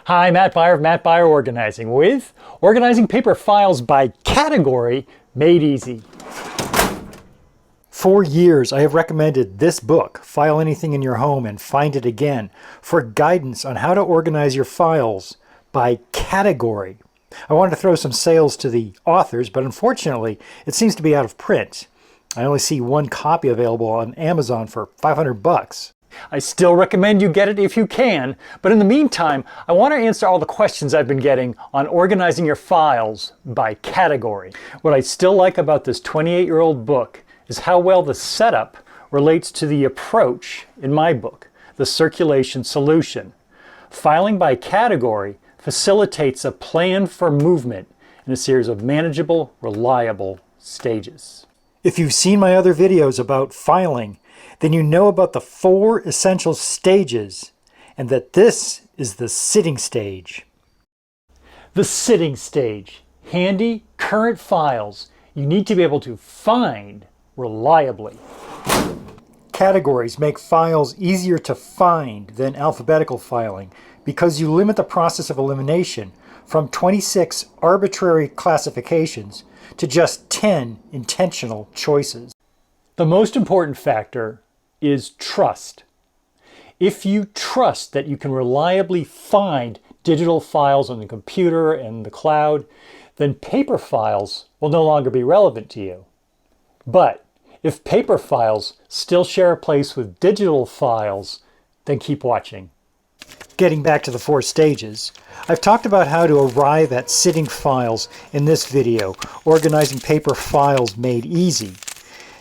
Hi, Matt Byer of Matt Byer Organizing with organizing paper files by category made easy. For years, I have recommended this book, File Anything in Your Home and Find It Again, for guidance on how to organize your files by category. I wanted to throw some sales to the authors, but unfortunately, it seems to be out of print. I only see one copy available on Amazon for $500. I still recommend you get it if you can, but in the meantime, I want to answer all the questions I've been getting on organizing your files by category. What I still like about this 28-year-old book is how well the setup relates to the approach in my book, the circulation solution. Filing by category facilitates a plan for movement in a series of manageable, reliable stages. If you've seen my other videos about filing, then you know about the 4 essential stages and that this is the sitting stage. The sitting stage. Handy, current files you need to be able to find reliably. Categories make files easier to find than alphabetical filing because you limit the process of elimination from 26 arbitrary classifications to just 10 intentional choices. The most important factor is trust. If you trust that you can reliably find digital files on the computer and the cloud, then paper files will no longer be relevant to you. But if paper files still share a place with digital files, then keep watching. Getting back to the 4 stages, I've talked about how to arrive at sitting files in this video, organizing paper files made easy.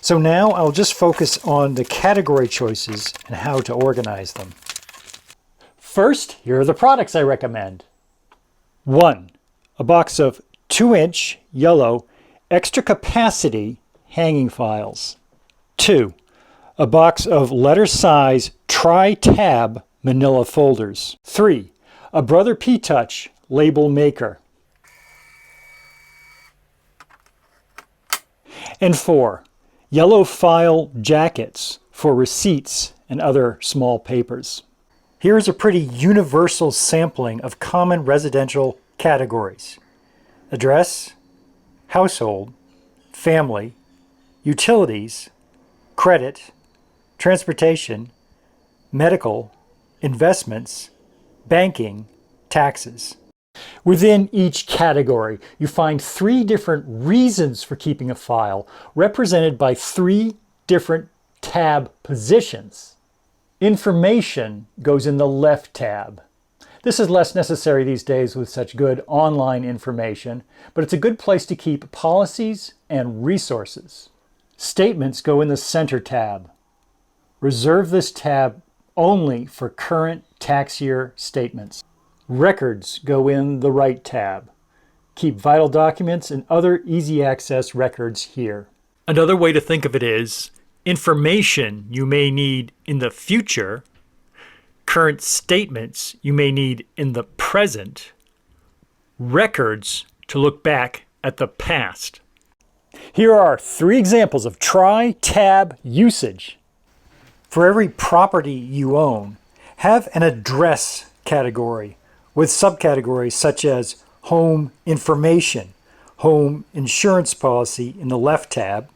So now I'll just focus on the category choices and how to organize them. First, here are the products I recommend. 1. A box of 2-inch yellow extra capacity hanging files. 2. A box of letter size tri-tab manila folders. 3. A Brother P-Touch label maker. And 4. Yellow file jackets for receipts and other small papers. Here is a pretty universal sampling of common residential categories: address, household, family, utilities, credit, transportation, medical, investments, banking, taxes. Within each category, you find 3 different reasons for keeping a file, represented by 3 different tab positions. Information goes in the left tab. This is less necessary these days with such good online information, but it's a good place to keep policies and resources. Statements go in the center tab. Reserve this tab only for current tax year statements. Records go in the right tab. Keep vital documents and other easy access records here. Another way to think of it is information you may need in the future, current statements you may need in the present, records to look back at the past. Here are 3 examples of tri-tab usage. For every property you own, have an address category with subcategories such as home information, home insurance policy in the left tab,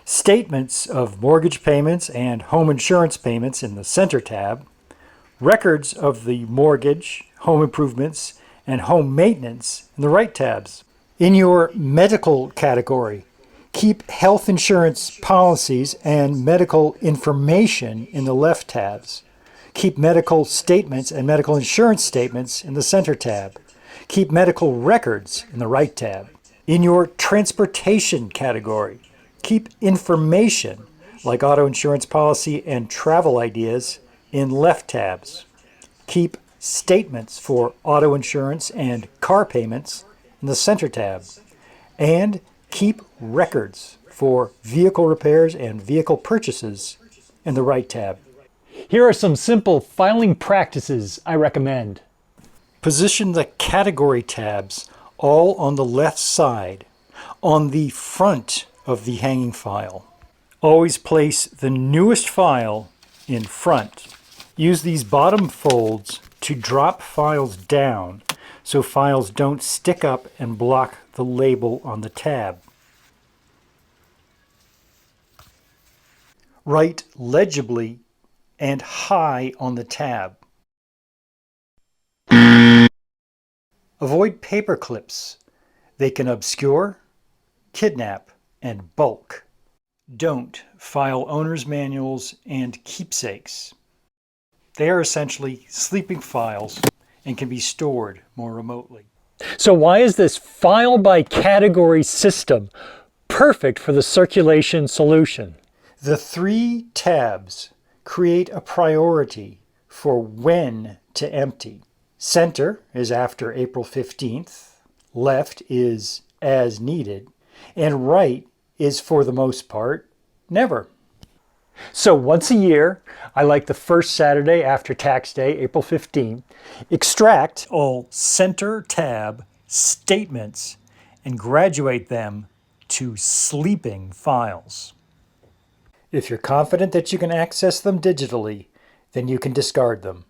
statements of mortgage payments and home insurance payments in the center tab, records of the mortgage, home improvements, and home maintenance in the right tabs. In your medical category, keep health insurance policies and medical information in the left tabs. Keep medical statements and medical insurance statements in the center tab. Keep medical records in the right tab. In your transportation category, keep information like auto insurance policy and travel ideas in left tabs. Keep statements for auto insurance and car payments in the center tab. And keep records for vehicle repairs and vehicle purchases in the right tab. Here are some simple filing practices I recommend. Position the category tabs all on the left side, on the front of the hanging file. Always place the newest file in front. Use these bottom folds to drop files down so files don't stick up and block the label on the tab. Write legibly and high on the tab. Avoid paper clips. They can obscure, kidnap, and bulk. Don't file owner's manuals and keepsakes. They are essentially sleeping files and can be stored more remotely. So why is this file by category system perfect for the circulation solution? The 3 tabs create a priority for when to empty. Center is after April 15th, left is as needed, and right is for the most part never. So once a year, I like the first Saturday after tax day, April 15th, extract all center tab statements and graduate them to sleeping files. If you're confident that you can access them digitally, then you can discard them.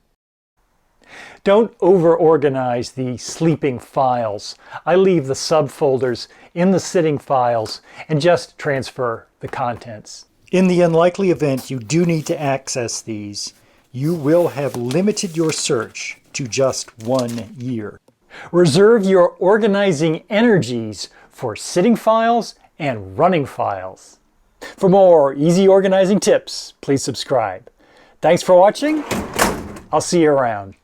Don't over-organize the sleeping files. I leave the subfolders in the sitting files and just transfer the contents. In the unlikely event you do need to access these, you will have limited your search to just 1 year. Reserve your organizing energies for sitting files and running files. For more easy organizing tips, please subscribe. Thanks for watching. I'll see you around.